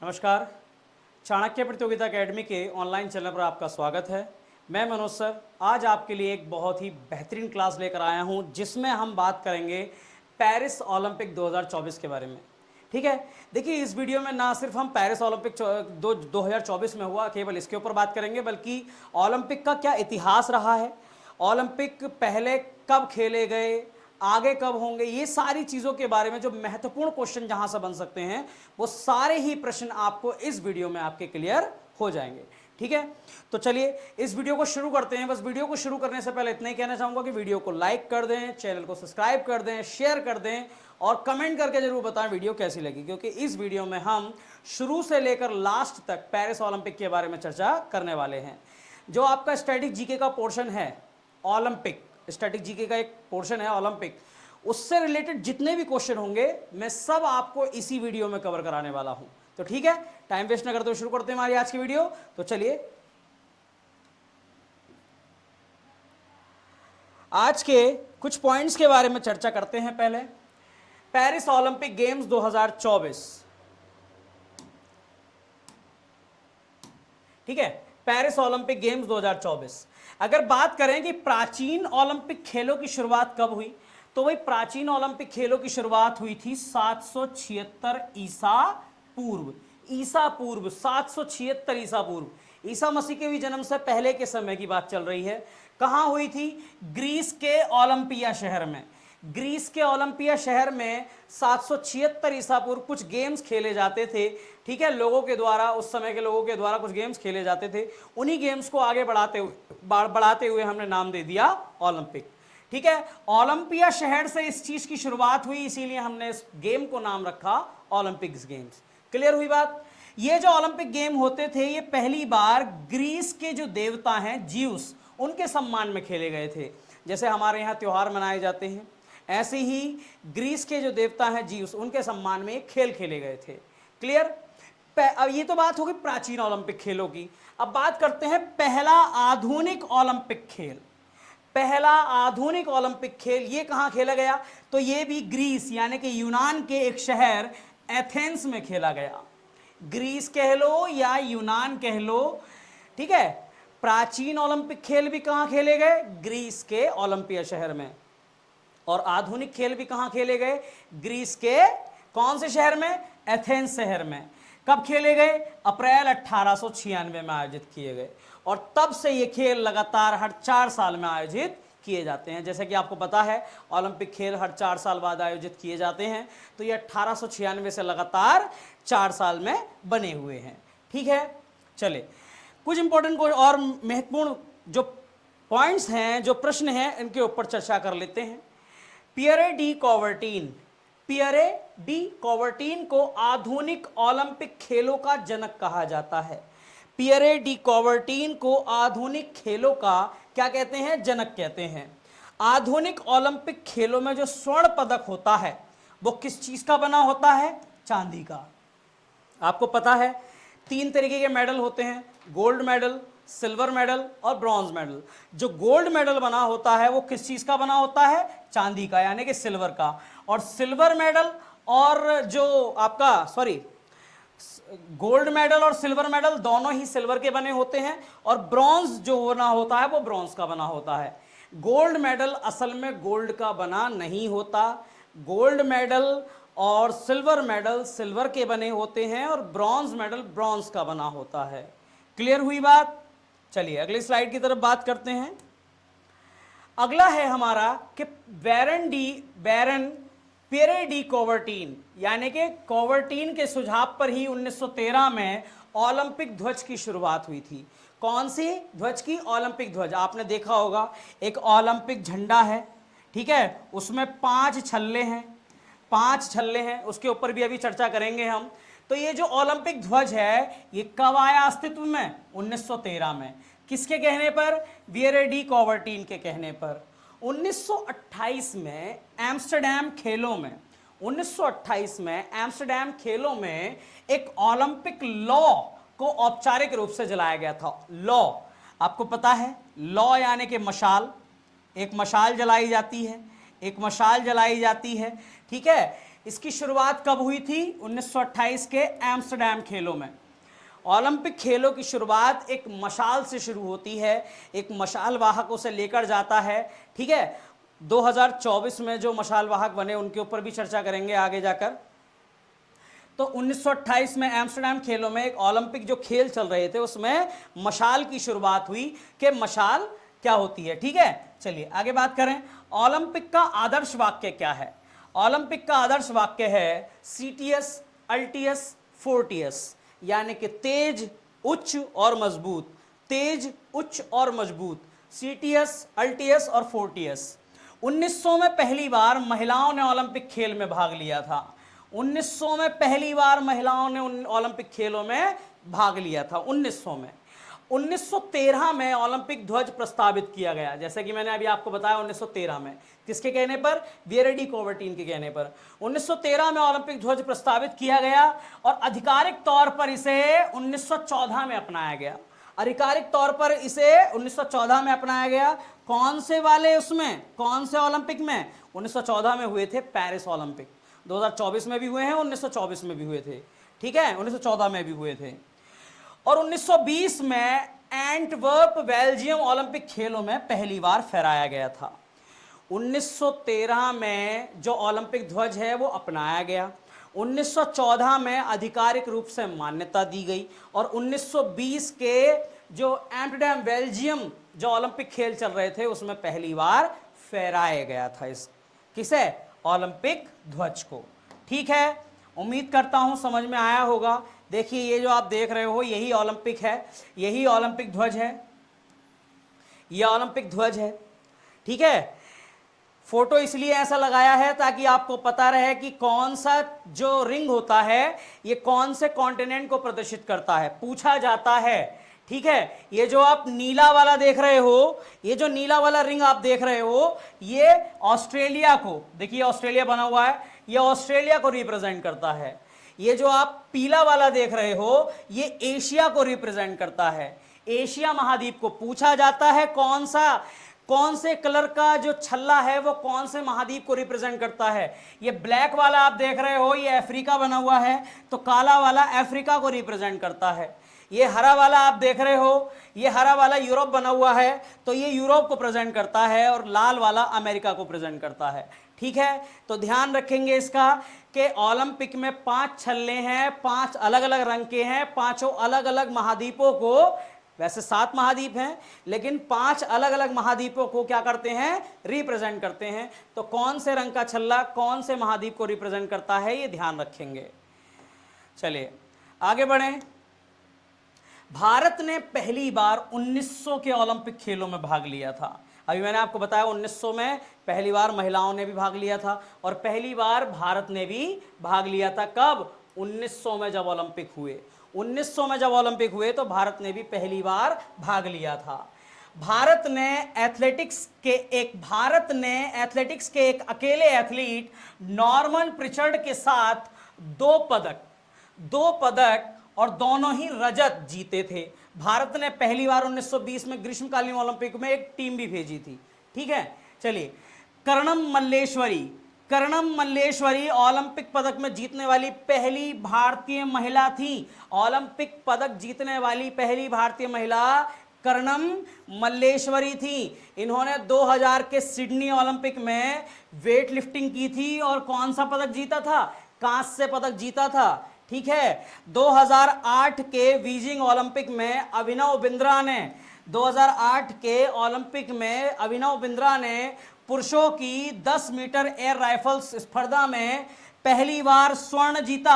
नमस्कार। चाणक्य प्रतियोगिता एकेडमी के ऑनलाइन चैनल पर आपका स्वागत है। मैं मनोज सर आज आपके लिए एक बहुत ही बेहतरीन क्लास लेकर आया हूं जिसमें हम बात करेंगे पेरिस ओलंपिक 2024 के बारे में। ठीक है, देखिए इस वीडियो में ना सिर्फ हम पेरिस ओलंपिक 2024 में हुआ केवल इसके ऊपर बात करेंगे, बल्कि ओलंपिक का क्या इतिहास रहा है, ओलंपिक पहले कब खेले गए, आगे कब होंगे, ये सारी चीज़ों के बारे में जो महत्वपूर्ण क्वेश्चन जहां से बन सकते हैं वो सारे ही प्रश्न आपको इस वीडियो में आपके क्लियर हो जाएंगे। ठीक है, तो चलिए इस वीडियो को शुरू करते हैं। बस वीडियो को शुरू करने से पहले इतना ही कहना चाहूंगा कि वीडियो को लाइक कर दें, चैनल को सब्सक्राइब कर दें, शेयर कर दें और कमेंट करके जरूर बताएं वीडियो कैसी लगी, क्योंकि इस वीडियो में हम शुरू से लेकर लास्ट तक पेरिस ओलंपिक के बारे में चर्चा करने वाले हैं। जो आपका स्टैटिक जीके का पोर्शन है, ओलंपिक स्टैटिक जीके का एक पोर्शन है ओलंपिक, उससे रिलेटेड जितने भी क्वेश्चन होंगे मैं सब आपको इसी वीडियो में कवर कराने वाला हूं। तो ठीक है, टाइम वेस्ट ना करते हुए शुरू करते हैं हमारी आज की वीडियो। तो चलिए आज के कुछ पॉइंट्स के बारे में चर्चा करते हैं। पहले पेरिस ओलंपिक गेम्स 2024। ठीक है, पेरिस ओलंपिक गेम्स 2024। अगर बात करें कि प्राचीन ओलंपिक खेलों की शुरुआत कब हुई, तो वही प्राचीन ओलंपिक खेलों की शुरुआत हुई थी 776 ईसा पूर्व। ईसा पूर्व 776 ईसा पूर्व, ईसा मसीह के भी जन्म से पहले के समय की बात चल रही है। कहां हुई थी? ग्रीस के ओलंपिया शहर में। ग्रीस के ओलंपिया शहर में 776 ईसा पूर्व कुछ गेम्स खेले जाते थे। ठीक है, लोगों के द्वारा, उस समय के लोगों के द्वारा कुछ गेम्स खेले जाते थे। उन्हीं गेम्स को आगे बढ़ाते हुए हमने नाम दे दिया ओलंपिक। ठीक है, ओलंपिया शहर से इस चीज की शुरुआत हुई, इसीलिए हमने इस गेम को नाम रखा ओलंपिक्स गेम्स। क्लियर हुई बात? ये जो ओलंपिक गेम होते थे ये पहली बार ग्रीस के जो देवता हैं ज्यूस, उनके सम्मान में खेले गए थे। जैसे हमारे यहाँ त्योहार मनाए जाते हैं, ऐसे ही ग्रीस के जो देवता हैं ज्यूस, उनके सम्मान में खेल खेले गए थे। क्लियर? अब ये तो बात होगी प्राचीन ओलंपिक खेलों की। अब बात करते हैं पहला आधुनिक ओलंपिक खेल। पहला आधुनिक ओलंपिक खेल ये कहां खेला गया? तो ये भी ग्रीस यानी कि यूनान के एक शहर एथेंस में खेला गया। ग्रीस कह लो या यूनान कह लो, ठीक है। प्राचीन ओलंपिक खेल भी कहां खेले गए? ग्रीस के ओलंपिया शहर में। और आधुनिक खेल भी कहां खेले गए? ग्रीस के कौन से शहर में? एथेंस शहर में। कब खेले गए? अप्रैल 1896 में आयोजित किए गए। और तब से ये खेल लगातार हर 4 साल में आयोजित किए जाते हैं। जैसे कि आपको पता है ओलंपिक खेल हर 4 साल बाद आयोजित किए जाते हैं, तो ये 1896 से लगातार 4 साल में बने हुए हैं। ठीक है, चले कुछ इंपॉर्टेंट और महत्वपूर्ण जो पॉइंट्स हैं, जो प्रश्न हैं, इनके ऊपर चर्चा कर लेते हैं। Pierre de Coubertin. Pierre de Coubertin को आधुनिक ओलंपिक खेलों का जनक कहा जाता है। पियरे डी कॉवर्टीन को आधुनिक खेलों का क्या कहते हैं? जनक कहते हैं। आधुनिक ओलंपिक खेलों में जो स्वर्ण पदक होता है वो किस चीज का बना होता है? चांदी का। आपको पता है 3 तरीके के मेडल होते हैं, गोल्ड मेडल, सिल्वर मेडल और ब्रॉन्ज मेडल। जो गोल्ड मेडल बना होता है वो किस चीज का बना होता है? चांदी का, यानी कि सिल्वर का। और सिल्वर मेडल और जो आपका गोल्ड मेडल और सिल्वर मेडल दोनों ही सिल्वर के बने होते हैं, और ब्रॉन्ज जो बना होता है वो ब्रॉन्ज का बना होता है। गोल्ड मेडल असल में गोल्ड का बना नहीं होता। गोल्ड मेडल और सिल्वर मेडल सिल्वर के बने होते हैं और ब्रॉन्ज मेडल ब्रॉन्ज का बना होता है। क्लियर हुई बात? चलिए अगली स्लाइड की तरफ बात करते हैं। अगला है हमारा कि पियरे डी कॉवर्टीन, यानी कि कॉवर्टीन के सुझाव पर ही 1913 में ओलंपिक ध्वज की शुरुआत हुई थी। कौन सी ध्वज की? ओलंपिक ध्वज। आपने देखा होगा एक ओलंपिक झंडा है, ठीक है, उसमें 5 छल्ले हैं, 5 छल्ले हैं, उसके ऊपर भी अभी चर्चा करेंगे हम। तो ये जो ओलंपिक ध्वज है ये कब आया अस्तित्व में? 1913 में। किसके कहने पर? पियरे डी कॉवर्टीन के कहने पर। 1928 में एम्स्टर्डम खेलों में 1928 में एम्स्टर्डम खेलों में एक ओलंपिक लॉ को औपचारिक रूप से जलाया गया था। लॉ, आपको पता है लॉ यानी कि मशाल, एक मशाल जलाई जाती है, एक मशाल जलाई जाती है। ठीक है, इसकी शुरुआत कब हुई थी? 1928 के एम्स्टर्डम खेलों में। ओलंपिक खेलों की शुरुआत एक मशाल से शुरू होती है, एक मशाल वाहक उसे लेकर जाता है, ठीक है। 2024 में जो मशाल वाहक बने उनके ऊपर भी चर्चा करेंगे आगे जाकर। तो 1928 में एम्स्टर्डम खेलों में एक ओलंपिक जो खेल चल रहे थे उसमें मशाल की शुरुआत हुई कि मशाल क्या होती है, ठीक है। चलिए आगे बात करें। ओलंपिक का आदर्श वाक्य क्या है? ओलंपिक का आदर्श वाक्य है सीटीएस, अल्टीएस, फोर्टियस, यानी कि तेज, उच्च और मजबूत। तेज, उच्च और मजबूत, सीटीएस, अल्टीएस और फोर्टियस। 1900 में पहली बार महिलाओं ने ओलंपिक खेल में भाग लिया था। 1900 में पहली बार महिलाओं ने ओलंपिक खेलों में भाग लिया था 1900 में। 1913 में ओलंपिक ध्वज प्रस्तावित किया गया, जैसे कि मैंने अभी आपको बताया 1913 में। किसके कहने पर? वियरे डी कॉवर्टिन के कहने पर 1913 में ओलंपिक ध्वज प्रस्तावित किया गया और आधिकारिक तौर पर इसे 1914 में अपनाया गया। आधिकारिक तौर पर इसे 1914 में अपनाया गया। कौन से वाले उसमें, कौन से ओलंपिक में? 1914 में हुए थे पेरिस ओलंपिक। 2024 में भी हुए हैं, 1924 में भी हुए थे, ठीक है, 1914 में भी हुए थे। और 1920 में एंटवर्प बेल्जियम ओलंपिक खेलों में पहली बार फहराया गया था। 1913 में जो ओलंपिक ध्वज है वो अपनाया गया। 1914 में आधिकारिक रूप से मान्यता दी गई और 1920 के जो एम्स्टर्डम बेल्जियम जो ओलंपिक खेल चल रहे थे उसमें पहली बार फहराया गया था इस किसे? ओलंपिक ध्वज को। ठीक है, उम्मीद करता हूं समझ में आया होगा। देखिए ये जो आप देख रहे हो यही ओलंपिक है, यही ओलंपिक ध्वज है, यह ओलंपिक ध्वज है, ठीक है। फोटो इसलिए ऐसा लगाया है ताकि आपको पता रहे कि कौन सा जो रिंग होता है ये कौन से कॉन्टिनेंट को प्रदर्शित करता है, पूछा जाता है, ठीक है। ये जो आप नीला वाला देख रहे हो, ये जो नीला वाला रिंग आप देख रहे हो, ये ऑस्ट्रेलिया को, देखिए ऑस्ट्रेलिया बना हुआ है, ये ऑस्ट्रेलिया को रिप्रेजेंट करता है। ये जो आप पीला वाला देख रहे हो ये एशिया को रिप्रेजेंट करता है, एशिया महाद्वीप को। पूछा जाता है कौन से कलर का जो छल्ला है वो कौन से महाद्वीप को रिप्रेजेंट करता है। ये ब्लैक वाला आप देख रहे हो ये अफ्रीका बना हुआ है, तो काला वाला अफ्रीका को रिप्रेजेंट करता है। ये हरा वाला आप देख रहे हो, ये हरा वाला यूरोप बना हुआ है, तो ये यूरोप को प्रेजेंट करता है, और लाल वाला अमेरिका को प्रेजेंट करता है, ठीक है। तो ध्यान रखेंगे इसका कि ओलंपिक में 5 छल्ले हैं, 5 अलग अलग रंग के हैं, पांचों अलग अलग महाद्वीपों को, वैसे 7 महाद्वीप हैं लेकिन 5 अलग अलग महाद्वीपों को क्या करते हैं? रिप्रेजेंट करते हैं। तो कौन से रंग का छल्ला कौन से महाद्वीप को रिप्रेजेंट करता है ये ध्यान रखेंगे। चलिए आगे बढ़ें। भारत ने पहली बार 1900 के ओलंपिक खेलों में भाग लिया था। अभी मैंने आपको बताया 1900 में पहली बार महिलाओं ने भी भाग लिया था और पहली बार भारत ने भी भाग लिया था। कब? 1900 में जब ओलंपिक हुए। 1900 में जब ओलंपिक हुए तो भारत ने भी पहली बार भाग लिया था। भारत ने एथलेटिक्स के एक अकेले एथलीट नॉर्मन प्रिचर्ड के साथ 2 पदक और दोनों ही रजत जीते थे। भारत ने पहली बार 1920 में ग्रीष्मकालीन ओलंपिक में एक टीम भी भेजी थी, ठीक है। चलिए, कर्णम मल्लेश्वरी ओलंपिक पदक में जीतने वाली पहली भारतीय महिला थी। ओलंपिक पदक जीतने वाली पहली भारतीय महिला कर्णम मल्लेश्वरी थी। इन्होंने 2000 के सिडनी ओलंपिक में वेट लिफ्टिंग की थी और कौन सा पदक जीता था? कांस्य पदक जीता था, ठीक है। 2008 के बीजिंग ओलंपिक में अभिनव बिंद्रा ने पुरुषों की 10 मीटर एयर राइफल्स स्पर्धा में पहली बार स्वर्ण जीता।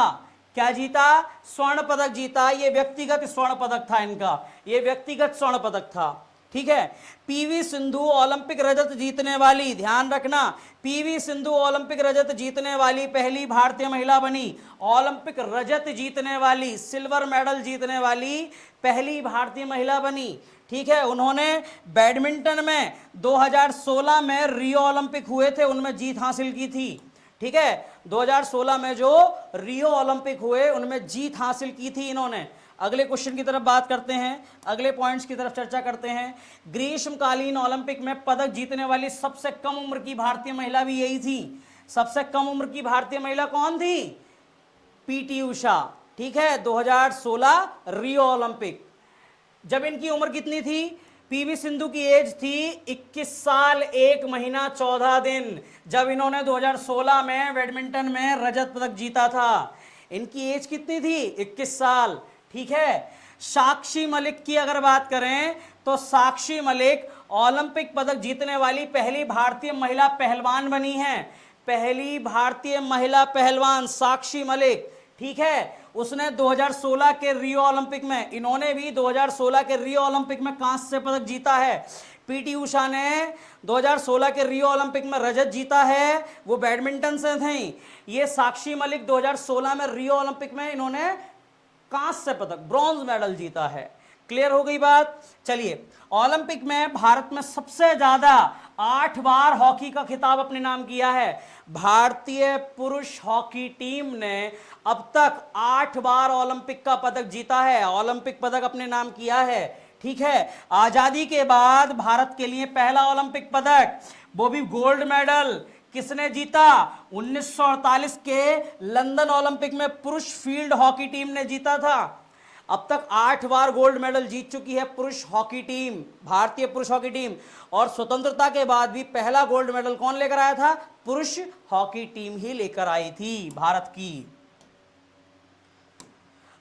क्या जीता? स्वर्ण पदक जीता। ये व्यक्तिगत स्वर्ण पदक था इनका, ये व्यक्तिगत स्वर्ण पदक था, ठीक है। पीवी सिंधु ओलंपिक रजत जीतने वाली, ध्यान रखना, पीवी सिंधु ओलंपिक रजत जीतने वाली पहली भारतीय महिला बनी। ओलंपिक रजत जीतने वाली, सिल्वर मेडल जीतने वाली पहली भारतीय महिला बनी, ठीक है। उन्होंने बैडमिंटन में 2016 में रियो ओलंपिक हुए थे उनमें जीत हासिल की थी, ठीक है। 2016 में जो रियो ओलंपिक हुए उनमें जीत हासिल की थी इन्होंने। अगले क्वेश्चन की तरफ बात करते हैं, अगले पॉइंट्स की तरफ चर्चा करते हैं। ग्रीष्मकालीन ओलंपिक में पदक जीतने वाली सबसे कम उम्र की भारतीय महिला भी यही थी। सबसे कम उम्र की भारतीय महिला कौन थी? पीटी उषा। ठीक है, 2016 रियो ओलंपिक। जब इनकी उम्र कितनी थी? पीवी सिंधु की एज थी 21 साल 1 महीना 14 दिन, जब इन्होंने 2016 में बैडमिंटन में रजत पदक जीता था। इनकी एज कितनी थी? 21 साल। ठीक है। साक्षी मलिक की अगर बात करें तो साक्षी मलिक ओलंपिक पदक जीतने वाली पहली भारतीय महिला पहलवान बनी है। पहली भारतीय महिला पहलवान साक्षी मलिक। ठीक है, उसने 2016 के रियो ओलंपिक में, इन्होंने भी 2016 के रियो ओलंपिक में कांस्य पदक जीता है। पीटी उषा ने 2016 के रियो ओलंपिक में रजत जीता है, वो बैडमिंटन से थी। ये साक्षी मलिक 2016 में रियो ओलंपिक में इन्होंने कांस्य पदक, ब्रॉन्ज मेडल जीता है। क्लियर हो गई बात? चलिए, ओलंपिक में भारत में सबसे ज्यादा 8 बार हॉकी का खिताब अपने नाम किया है। भारतीय पुरुष हॉकी टीम ने अब तक 8 बार ओलंपिक का पदक जीता है, ओलंपिक पदक अपने नाम किया है। ठीक है, आजादी के बाद भारत के लिए पहला ओलंपिक पदक, वो भी गोल्ड मेडल, किसने जीता? 1948 के लंदन ओलंपिक में पुरुष फील्ड हॉकी टीम ने जीता था। अब तक 8 बार गोल्ड मेडल जीत चुकी है पुरुष हॉकी टीम, भारतीय पुरुष हॉकी टीम। और स्वतंत्रता के बाद भी पहला गोल्ड मेडल कौन लेकर आया था? पुरुष हॉकी टीम ही लेकर आई थी भारत की।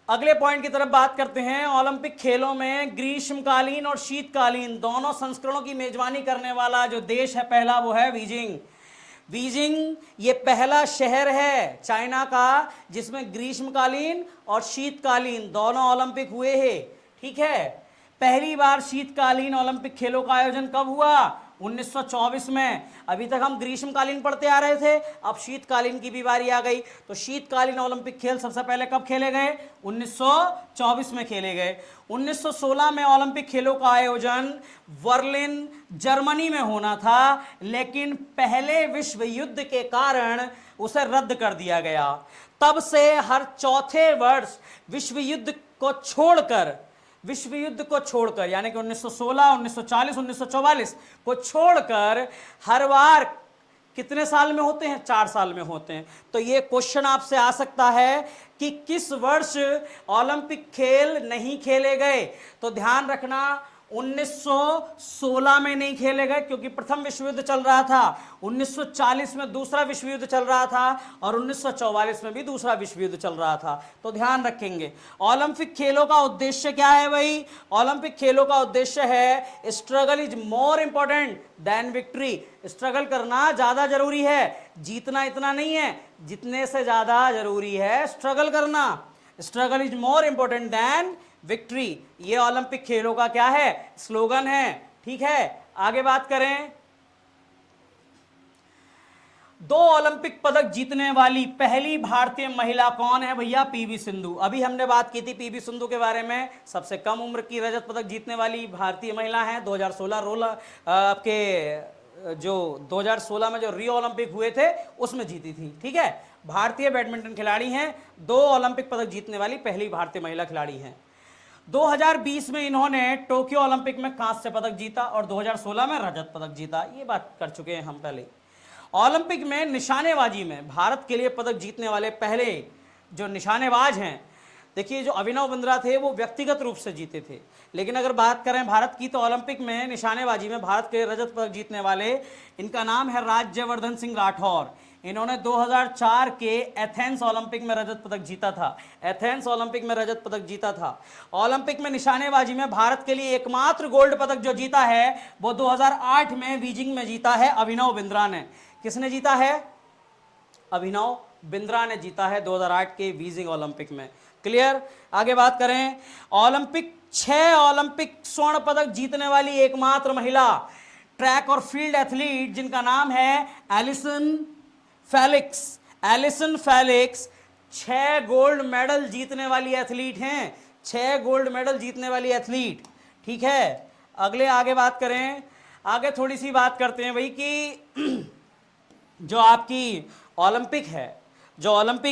अगले पॉइंट की तरफ बात करते हैं। ओलंपिक खेलों में ग्रीष्मकालीन और शीतकालीन दोनों संस्करणों की मेजबानी करने वाला जो देश है पहला, वो है बीजिंग। बीजिंग ये पहला शहर है चाइना का जिसमें ग्रीष्मकालीन और शीतकालीन दोनों ओलंपिक हुए हैं। ठीक है, पहली बार शीतकालीन ओलंपिक खेलों का आयोजन कब हुआ? 1924 में। अभी तक हम ग्रीष्मकालीन पढ़ते आ रहे थे, अब शीतकालीन की भी बारी आ गई। तो शीतकालीन ओलंपिक खेल सबसे पहले कब खेले गए? 1924 में खेले गए। 1916 में ओलंपिक खेलों का आयोजन बर्लिन जर्मनी में होना था, लेकिन पहले विश्व युद्ध के कारण उसे रद्द कर दिया गया। तब से हर चौथे वर्ष विश्व युद्ध को छोड़कर यानी कि 1916, 1940, 1944 को छोड़कर हर बार कितने साल में होते हैं? 4 साल में होते हैं। तो ये क्वेश्चन आपसे आ सकता है कि किस वर्ष ओलंपिक खेल नहीं खेले गए? तो ध्यान रखना, 1916 में नहीं खेले गए क्योंकि प्रथम विश्व युद्ध चल रहा था, 1940 में दूसरा विश्व युद्ध चल रहा था और 1944 में भी दूसरा विश्व युद्ध चल रहा था। तो ध्यान रखेंगे। ओलंपिक खेलों का उद्देश्य क्या है भाई? ओलंपिक खेलों का उद्देश्य है struggle is more important than victory. Struggle करना ज्यादा जरूरी है, जीतना इतना नहीं है, जीतने से ज्यादा जरूरी है स्ट्रगल करना। Struggle is more important than victory, ये ओलंपिक खेलों का क्या है? स्लोगन है। ठीक है, आगे बात करें। 2 ओलंपिक पदक जीतने वाली पहली भारतीय महिला कौन है भैया? पीवी सिंधु। अभी हमने बात की थी पीवी सिंधु के बारे में, सबसे कम उम्र की रजत पदक जीतने वाली भारतीय महिला है। 2016 आपके जो 2016 में जो रियो ओलंपिक हुए थे उसमें जीती थी। ठीक है, भारतीय बैडमिंटन खिलाड़ी हैं, 2 ओलंपिक पदक जीतने वाली पहली भारतीय महिला खिलाड़ी हैं। 2020 में इन्होंने टोक्यो ओलंपिक में कांस्य पदक जीता और 2016 में रजत पदक जीता, ये बात कर चुके हैं हम पहले। ओलंपिक में निशानेबाजी में भारत के लिए पदक जीतने वाले पहले जो निशानेबाज हैं, देखिए जो अभिनव बिंद्रा थे वो व्यक्तिगत रूप से जीते थे, लेकिन अगर बात करें भारत की तो ओलंपिक में निशानेबाजी में भारत के रजत पदक जीतने वाले, इनका नाम है राज्यवर्धन सिंह राठौर। इन्होंने 2004 के एथेंस ओलंपिक में रजत पदक जीता था। एथेंस ओलंपिक में रजत पदक जीता था। ओलंपिक में निशानेबाजी में भारत के लिए एकमात्र गोल्ड पदक जो जीता है वो 2008 में बीजिंग में जीता है अभिनव बिंद्रा ने। किसने जीता है? अभिनव बिंद्रा ने जीता है 2008 के बीजिंग ओलंपिक में। क्लियर? आगे बात करें। ओलंपिक 6 ओलंपिक स्वर्ण पदक जीतने वाली एकमात्र महिला ट्रैक और फील्ड एथलीट जिनका नाम है Allyson Felix. Allyson Felix 6 gold medal जीतने वाली एथलीट हैं, 6 गोल्ड मेडल जीतने वाली एथलीट। ठीक है, अगले आगे बात करें। आगे थोड़ी सी बात करते हैं भाई कि जो आपकी ओलंपिक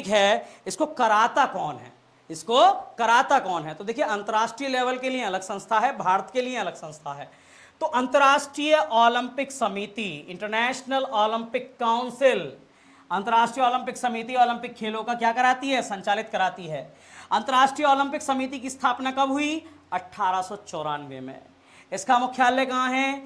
है इसको कराता कौन है? इसको कराता कौन है? तो देखिए, अंतर्राष्ट्रीय लेवल के लिए अलग संस्था है, भारत के लिए अलग संस्था है। तो अंतर्राष्ट्रीय ओलंपिक समिति, इंटरनेशनल ओलंपिक काउंसिल, अंतर्राष्ट्रीय ओलंपिक समिति ओलंपिक खेलों का क्या कराती है, संचालित कराती है। अंतर्राष्ट्रीय ओलंपिक समिति की स्थापना कब हुई, 1894 में। इसका मुख्यालय कहाँ है,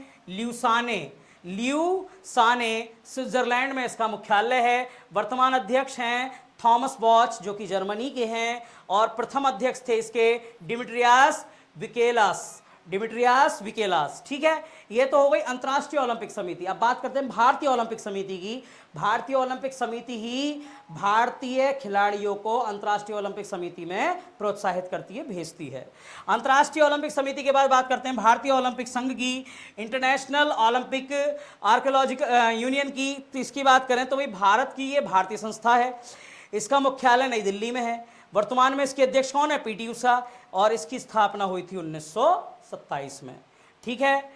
ल्यूसाने, स्विट्जरलैंड में इसका मुख्यालय है। वर्तमान अध्यक्ष हैं थॉमस बॉच जो कि जर्मनी के हैं, और प्रथम अध्यक्ष थे इसके डिमिट्रियास विकेलास। ठीक है, ये तो हो गई अंतर्राष्ट्रीय ओलंपिक समिति। अब बात करते हैं भारतीय ओलंपिक समिति की। भारतीय ओलंपिक समिति ही भारतीय खिलाड़ियों को अंतर्राष्ट्रीय ओलंपिक समिति में प्रोत्साहित करती है, भेजती है। अंतर्राष्ट्रीय ओलंपिक समिति के बाद बात करते हैं भारतीय ओलंपिक संघ की, इंटरनेशनल ओलंपिक आर्कियोलॉजिकल यूनियन की। तो इसकी बात करें तो भाई भारत की ये भारतीय संस्था है, इसका मुख्यालय नई दिल्ली में है। वर्तमान में इसके अध्यक्ष कौन है, पीटी उषा, और इसकी स्थापना हुई थी 1927 में। ठीक है,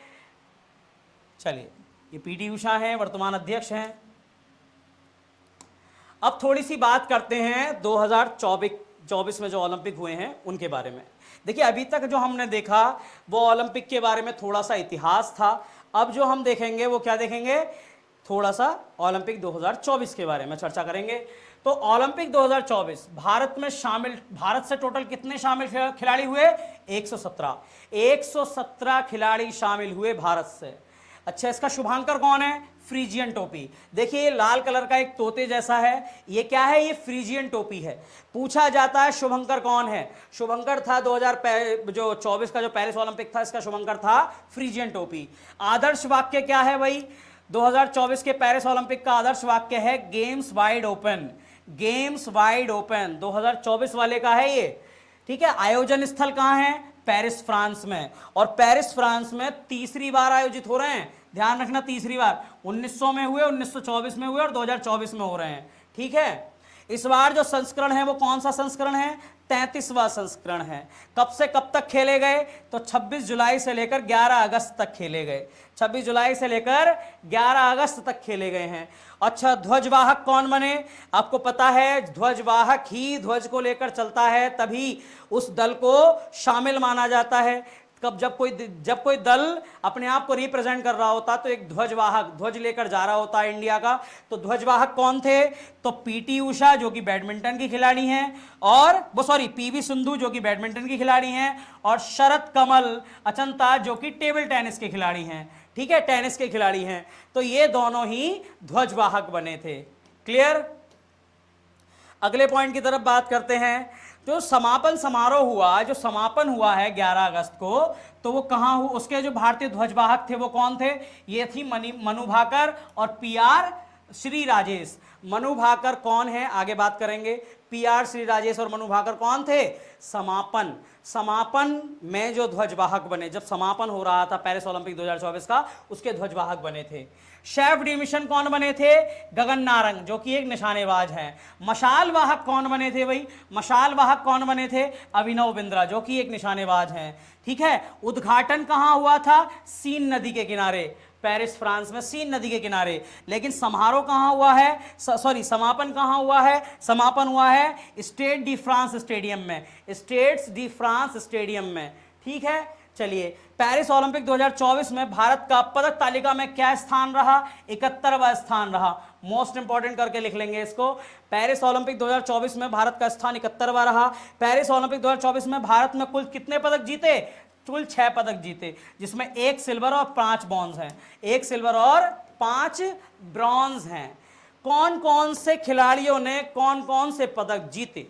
चलिए, ये पीटी उषा हैं, वर्तमान अध्यक्ष हैं। अब थोड़ी सी बात करते हैं 2024 में जो ओलंपिक हुए हैं उनके बारे में। देखिए, अभी तक जो हमने देखा वो ओलंपिक के बारे में थोड़ा सा इतिहास था। अब जो हम देखेंगे वो क्या देखेंगे, थोड़ा सा ओलंपिक 2024 के बारे में चर्चा करेंगे। तो ओलंपिक 2024 भारत से टोटल कितने शामिल खिलाड़ी हुए, 117 खिलाड़ी शामिल हुए भारत से। अच्छा, इसका शुभांकर कौन है, फ्रीजियन टोपी। देखिए, लाल कलर का एक तोते जैसा है, ये क्या है, ये फ्रीजियन टोपी है। पूछा जाता है शुभंकर कौन है, शुभंकर था 2024 का जो पेरिस ओलंपिक था, इसका शुभंकर था फ्रीजियन टोपी। आदर्श वाक्य क्या है भाई, 2024 के पेरिस ओलंपिक का आदर्श वाक्य है games wide open. Games wide open 2024 वाले का है ये। ठीक है, आयोजन स्थल कहां है, पेरिस फ्रांस में, और पेरिस फ्रांस में तीसरी बार आयोजित हो रहे हैं। ध्यान रखना, तीसरी बार, 1900 में हुए, 1924 में हुए और 2024 में हो रहे हैं। ठीक है, इस बार जो संस्करण है वो कौन सा संस्करण है, 33वां संस्करण है। कब से कब तक खेले गए, तो 26 जुलाई से लेकर 11 अगस्त तक खेले गए। 26 जुलाई से लेकर 11 अगस्त तक खेले गए हैं। अच्छा, ध्वजवाहक कौन बने, आपको पता है ध्वजवाहक ही ध्वज को लेकर चलता है, तभी उस दल को शामिल माना जाता है। जब कोई दल अपने आप को रिप्रेजेंट कर रहा होता तो एक ध्वजवाहक ध्वज लेकर जा रहा होता है इंडिया का। तो ध्वजवाहक कौन थे, तो पीटी उषा जो कि बैडमिंटन की खिलाड़ी हैं, और पीवी सिंधु जो कि बैडमिंटन की खिलाड़ी हैं, और शरद कमल अचंता जो कि टेबल टेनिस के खिलाड़ी हैं। ठीक है, टेनिस के खिलाड़ी हैं। तो ये दोनों ही ध्वजवाहक बने थे। क्लियर। अगले पॉइंट की तरफ बात करते हैं। जो समापन समारोह हुआ, जो समापन हुआ है 11 अगस्त को, तो वो कहाँ हुआ, उसके जो भारतीय ध्वजवाहक थे वो कौन थे, ये थी मनु भाकर और पीआर श्री राजेश। मनु भाकर कौन है, आगे बात करेंगे। पीआर श्री राजेश और मनु भाकर कौन थे, समापन में जो ध्वजवाहक बने, जब समापन हो रहा था पेरिस ओलंपिक 2024 का, उसके ध्वजवाहक बने थे। शेफ डिमिशन कौन बने थे, गगन नारंग जो कि एक निशानेबाज हैं। मशाल वाहक कौन बने थे भाई, मशाल वाहक कौन बने थे, अभिनव बिंद्रा जो कि एक निशानेबाज हैं। ठीक है, उद्घाटन कहां हुआ था, सीन नदी के किनारे, पेरिस फ्रांस में सीन नदी के किनारे। लेकिन समारोह कहां हुआ है, समापन कहां हुआ है, समापन हुआ है स्टेड डी फ्रांस स्टेडियम में, स्टेड्स डी फ्रांस स्टेडियम में। ठीक है, चलिए, पेरिस ओलंपिक 2024 में भारत का पदक तालिका में क्या स्थान रहा, 71वां स्थान रहा। मोस्ट इंपॉर्टेंट करके लिख लेंगे इसको। पेरिस ओलंपिक 2024 में भारत का स्थान 71वां रहा। पेरिस ओलंपिक 2024 में भारत में कुल कितने पदक जीते, कुल 6 पदक जीते, जिसमें 1 सिल्वर और 5 ब्रॉन्ज हैं। 1 सिल्वर और 5 ब्रॉन्ज हैं। कौन कौन से खिलाड़ियों ने कौन कौन से पदक जीते,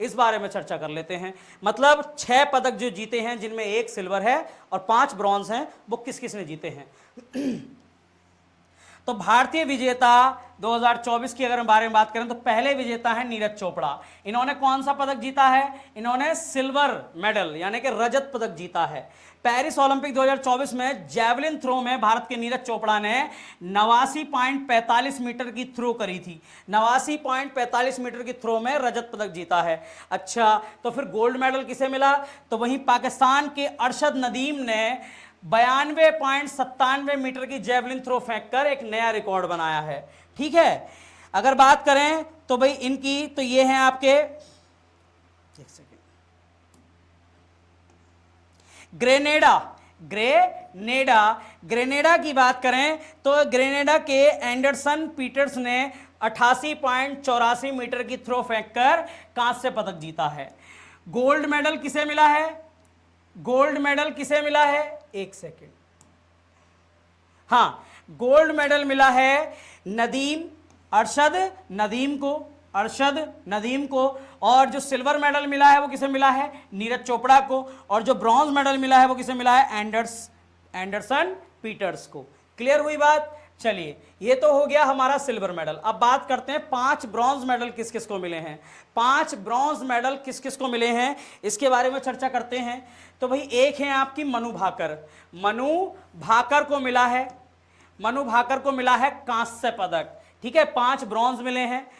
इस बारे में चर्चा कर लेते हैं। मतलब 6 पदक जो जीते हैं, जिनमें 1 सिल्वर है और 5 ब्रॉन्ज हैं, वो किस किस ने जीते हैं। तो भारतीय विजेता 2024 की अगर बारे में बात करें तो पहले विजेता है नीरज चोपड़ा। इन्होंने कौन सा पदक जीता है, इन्होंने सिल्वर मेडल यानी कि रजत पदक जीता है। पेरिस ओलंपिक 2024 में जैवलिन थ्रो में भारत के नीरज चोपड़ा ने 89.45 मीटर की थ्रो करी थी। 89.45 मीटर की थ्रो में रजत पदक जीता है। अच्छा, तो फिर गोल्ड मेडल किसे मिला, तो वहीं पाकिस्तान के अरशद नदीम ने 92.97 मीटर की जेवलिन थ्रो फेंककर एक नया रिकॉर्ड बनाया है। ठीक है, अगर बात करें तो भाई इनकी, तो ये हैं आपके, एक सेकेंड, ग्रेनेडा की बात करें तो ग्रेनेडा के एंडरसन पीटर्स ने 88.84 मीटर की थ्रो फेंककर कांस्य पदक जीता है। गोल्ड मेडल किसे मिला है? गोल्ड मेडल किसे मिला है? एक सेकेंड, हाँ, गोल्ड मेडल मिला है अरशद नदीम को। और जो सिल्वर मेडल मिला है वो किसे मिला है? नीरज चोपड़ा को। और जो ब्रॉन्ज मेडल मिला है वो किसे मिला है? एंडरसन पीटर्स को। क्लियर हुई बात? चलिए, ये तो हो गया हमारा सिल्वर मेडल। अब बात करते हैं 5 ब्रॉन्ज मेडल किस किस को मिले हैं। 5 ब्रॉन्ज मेडल किस किस को मिले हैं इसके बारे में चर्चा करते हैं। तो भाई एक है आपकी मनु भाकर को मिला है कांस्य पदक। ठीक है, 5 ब्रॉन्ज मिले हैं,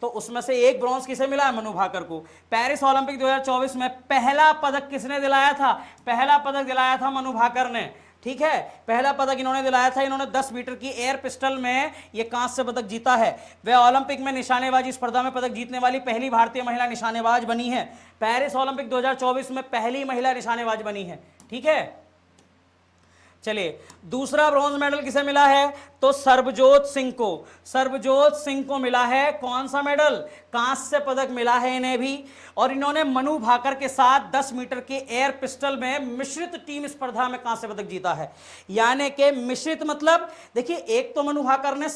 तो उसमें से एक ब्रॉन्ज किसे मिला है? मनु भाकर को। पेरिस ओलंपिक 2024 में पहला पदक किसने दिलाया था? पहला पदक दिलाया था मनु भाकर ने। ठीक है, पहला पदक इन्होंने दिलाया था। इन्होंने 10 मीटर की एयर पिस्टल में ये कांस्य पदक जीता है। वे ओलंपिक में निशानेबाजी स्पर्धा में पदक जीतने वाली पहली भारतीय महिला निशानेबाज बनी है। पेरिस ओलंपिक 2024 में पहली महिला निशानेबाज बनी है। ठीक है, चलिए, दूसरा ब्रॉन्ज मेडल किसे मिला है? तो सरबजोत सिंह को मिला है कौन सा मेडल? कांस्य पदक मिला है इन्हें भी। और इन्होंने मनु भाकर के साथ 10 मीटर के एयर पिस्टल में मिश्रित टीम स्पर्धा में कांस्य पदक जीता है। यानी कि मिश्रित मतलब देखिए, एक तो मनु भाकर ने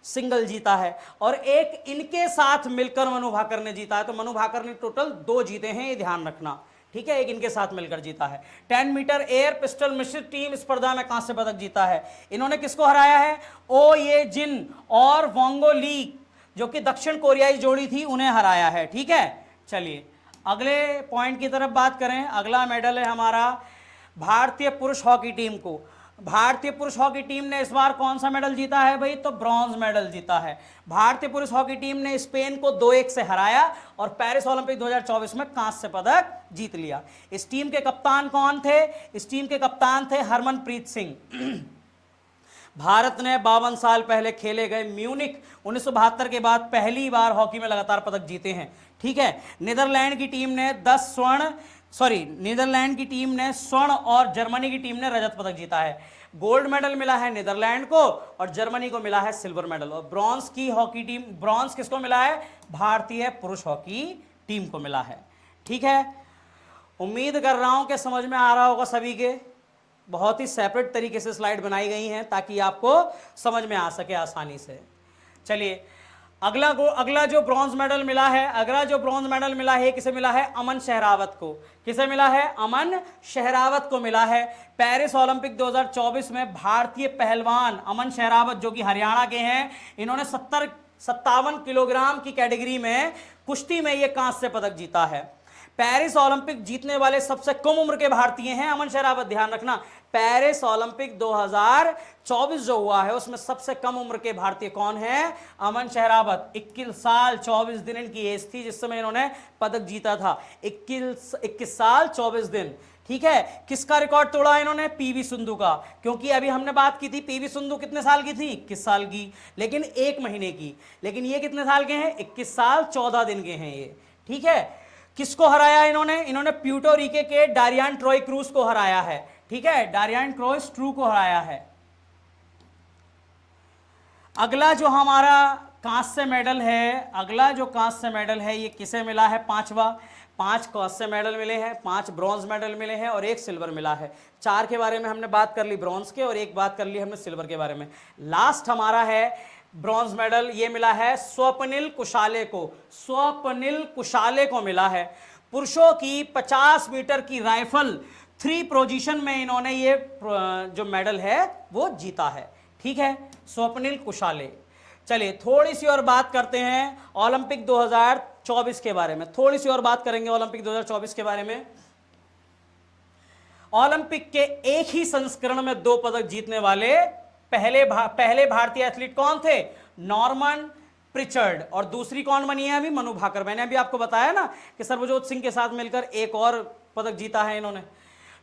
सिंगल जीता है और एक इनके साथ मिलकर मनु भाकर ने जीता है। तो मनु भाकर ने टोटल 2 जीते हैं, ये ध्यान रखना। ठीक है, एक इनके साथ मिलकर जीता है। 10 मीटर एयर पिस्टल मिश्रित टीम स्पर्धा में कांस्य पदक जीता है। इन्होंने किसको हराया है? ओ ये जिन और वोंगो ली, जो कि दक्षिण कोरियाई जोड़ी थी, उन्हें हराया है। ठीक है, चलिए अगले पॉइंट की तरफ बात करें। अगला मेडल है हमारा भारतीय पुरुष हॉकी टीम को। भारतीय पुरुष हॉकी टीम ने इस बार कौन सा मेडल जीता है भाई? तो ब्रॉन्ज मेडल जीता है। भारतीय पुरुष हॉकी टीम ने स्पेन को 2-1 से हराया और पेरिस ओलंपिक 2024 में कांस्य पदक जीत लिया। इस टीम के कप्तान कौन थे? इस टीम के कप्तान थे हरमनप्रीत सिंह। भारत ने 52 साल पहले खेले गए म्यूनिक 1972 के बाद पहली बार हॉकी में लगातार पदक जीते हैं। ठीक है, नीदरलैंड की टीम ने स्वर्ण और जर्मनी की टीम ने रजत पदक जीता है। गोल्ड मेडल मिला है नीदरलैंड को और जर्मनी को मिला है सिल्वर मेडल। और ब्रॉन्ज किसको मिला है? भारतीय पुरुष हॉकी टीम को मिला है। ठीक है, उम्मीद कर रहा हूं कि समझ में आ रहा होगा सभी के। बहुत ही सेपरेट तरीके से स्लाइड बनाई गई हैं ताकि आपको समझ में आ सके आसानी से। चलिए, अगला जो ब्रॉन्ज मेडल मिला है, किसे मिला है? अमन शहरावत को। किसे मिला है? अमन शहरावत को मिला है। पेरिस ओलंपिक 2024 में भारतीय पहलवान अमन शहरावत, जो कि हरियाणा के हैं, इन्होंने 57 किलोग्राम की कैटेगरी में कुश्ती में यह कांस्य पदक जीता है। पेरिस ओलंपिक जीतने वाले सबसे कम उम्र के भारतीय हैं अमन शहरावत। ध्यान रखना, पेरिस ओलंपिक 2024 जो हुआ है उसमें सबसे कम उम्र के भारतीय कौन है? अमन शहरावत। 21 साल 24 दिन इनकी एज थी जिस समय इन्होंने पदक जीता था। 21 साल 24 दिन। ठीक है, किसका रिकॉर्ड तोड़ा इन्होंने? पीवी सिंधु का। क्योंकि अभी हमने बात की थी पीवी सिंधु कितने साल की थी? 21 साल की, लेकिन 1 महीने की। लेकिन ये कितने साल के हैं? 21 साल 14 दिन के हैं ये। ठीक है, किसको हराया इन्होंने प्यूर्टो रिको के डारियान ट्रॉय क्रूज को हराया है। ठीक है, डारियान ट्रॉय ट्रू को हराया है। अगला जो कांस्य मेडल है, ये किसे मिला है? 5 कांस्य मेडल मिले हैं, 5 ब्रॉन्ज मेडल मिले हैं और 1 सिल्वर मिला है। 4 के बारे में हमने बात कर ली ब्रॉन्ज के और 1 बात कर ली हमने सिल्वर के बारे में। लास्ट हमारा है ब्रॉन्ज मेडल, ये मिला है स्वप्निल कुशाले को मिला है। पुरुषों की 50 मीटर की राइफल 3 पोजीशन में इन्होंने ये जो मेडल है वो जीता है। ठीक है, स्वप्निल कुशाले। चलिए थोड़ी सी और बात करते हैं ओलंपिक 2024 के बारे में। ओलंपिक 2024 के बारे में। ओलंपिक के एक ही संस्करण में 2 पदक जीतने वाले पहले भारतीय एथलीट कौन थे? Norman Pritchard. और दूसरी कौन बनी है? अभी मनु भाकर। मैंने अभी आपको बताया ना कि सरबजोत सिंह के साथ मिलकर एक और पदक जीता है इन्होंने।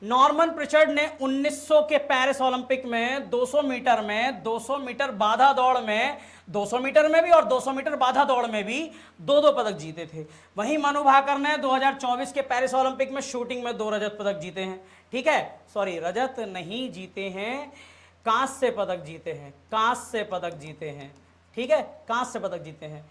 नॉर्मन प्रिचर्ड ने 1900 के पेरिस ओलंपिक में 200 मीटर बाधा दौड़ में, 200 मीटर में भी और 200 मीटर बाधा दौड़ में भी 2 पदक जीते थे। वहीं मनु भाकर ने 2024 के पेरिस ओलंपिक में शूटिंग में 2 रजत पदक जीते हैं। ठीक है, सॉरी, रजत नहीं जीते हैं, कांस्य पदक जीते हैं। ठीक है, कांस्य पदक जीते हैं।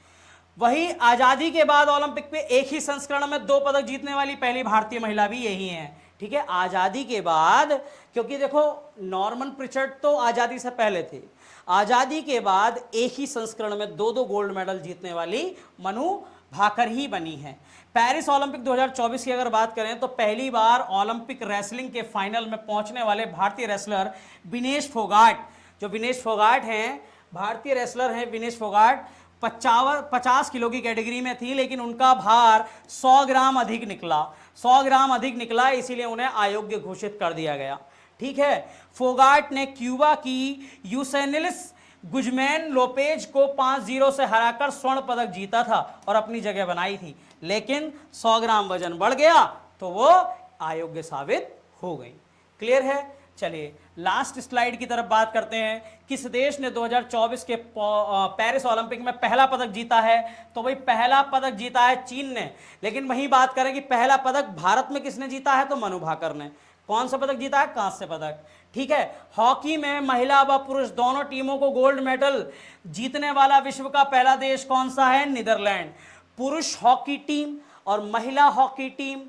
वही आजादी के बाद ओलंपिक में एक ही संस्करण में 2 पदक जीतने वाली पहली भारतीय महिला भी यही है। ठीक है, आजादी के बाद, क्योंकि देखो नॉर्मन प्रिचर्ड तो आजादी से पहले थे, आजादी के बाद एक ही संस्करण में 2-2 गोल्ड मेडल जीतने वाली मनु भाकर ही बनी है। पेरिस ओलंपिक 2024 की अगर बात करें तो पहली बार ओलंपिक रेसलिंग के फाइनल में पहुंचने वाले भारतीय रेसलर विनेश फोगाट, जो विनेश फोगाट हैं, भारतीय रेसलर हैं विनेश फोगाट, 50 किलो की कैटेगरी में थी, लेकिन उनका भार 100 ग्राम अधिक निकला, 100 ग्राम अधिक निकला, इसीलिए उन्हें अयोग्य घोषित कर दिया गया। ठीक है, फोगाट ने क्यूबा की यूसेनिलिस गुजमैन लोपेज को 5-0 से हराकर स्वर्ण पदक जीता था और अपनी जगह बनाई थी, लेकिन 100 ग्राम वजन बढ़ गया तो वो अयोग्य साबित हो गई। क्लियर है? चलिए लास्ट स्लाइड की तरफ बात करते हैं। किस देश ने 2024 के पेरिस ओलंपिक में पहला पदक जीता है? तो भाई पहला पदक जीता है चीन ने। लेकिन वहीं बात करें कि पहला पदक भारत में किसने जीता है, तो मनु भाकर ने। कौन सा पदक जीता है? कांस्य पदक। ठीक है, हॉकी में महिला व पुरुष दोनों टीमों को गोल्ड मेडल जीतने वाला विश्व का पहला देश कौन सा है? नीदरलैंड। पुरुष हॉकी टीम और महिला हॉकी टीम,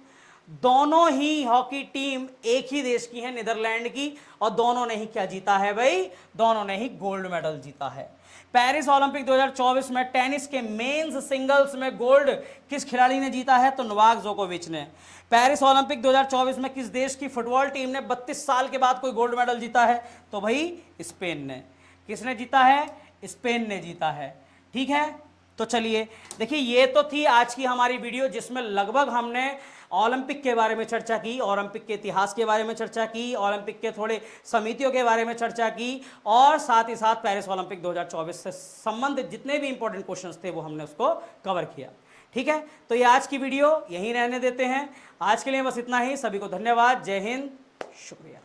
दोनों ही हॉकी टीम एक ही देश की है, नीदरलैंड की, और दोनों ने ही क्या जीता है भाई? दोनों ने ही गोल्ड मेडल जीता है। पेरिस ओलंपिक 2024 में टेनिस के मेंस सिंगल्स में गोल्ड किस खिलाड़ी ने जीता है? तो नोवाक जोकोविच ने। पेरिस ओलंपिक 2024 में किस देश की फुटबॉल टीम ने 32 साल के बाद कोई गोल्ड मेडल जीता है? तो भाई स्पेन ने। किसने जीता है? स्पेन ने जीता है। ठीक है, तो चलिए देखिए, ये तो थी आज की हमारी वीडियो, जिसमें लगभग हमने ओलंपिक के बारे में चर्चा की, ओलंपिक के इतिहास के बारे में चर्चा की, ओलंपिक के थोड़े समितियों के बारे में चर्चा की, और साथ ही साथ पेरिस ओलंपिक 2024 से संबंधित जितने भी इंपॉर्टेंट क्वेश्चंस थे वो हमने उसको कवर किया। ठीक है, तो ये आज की वीडियो यहीं रहने देते हैं। आज के लिए बस इतना ही। सभी को धन्यवाद। जय हिंद, शुक्रिया।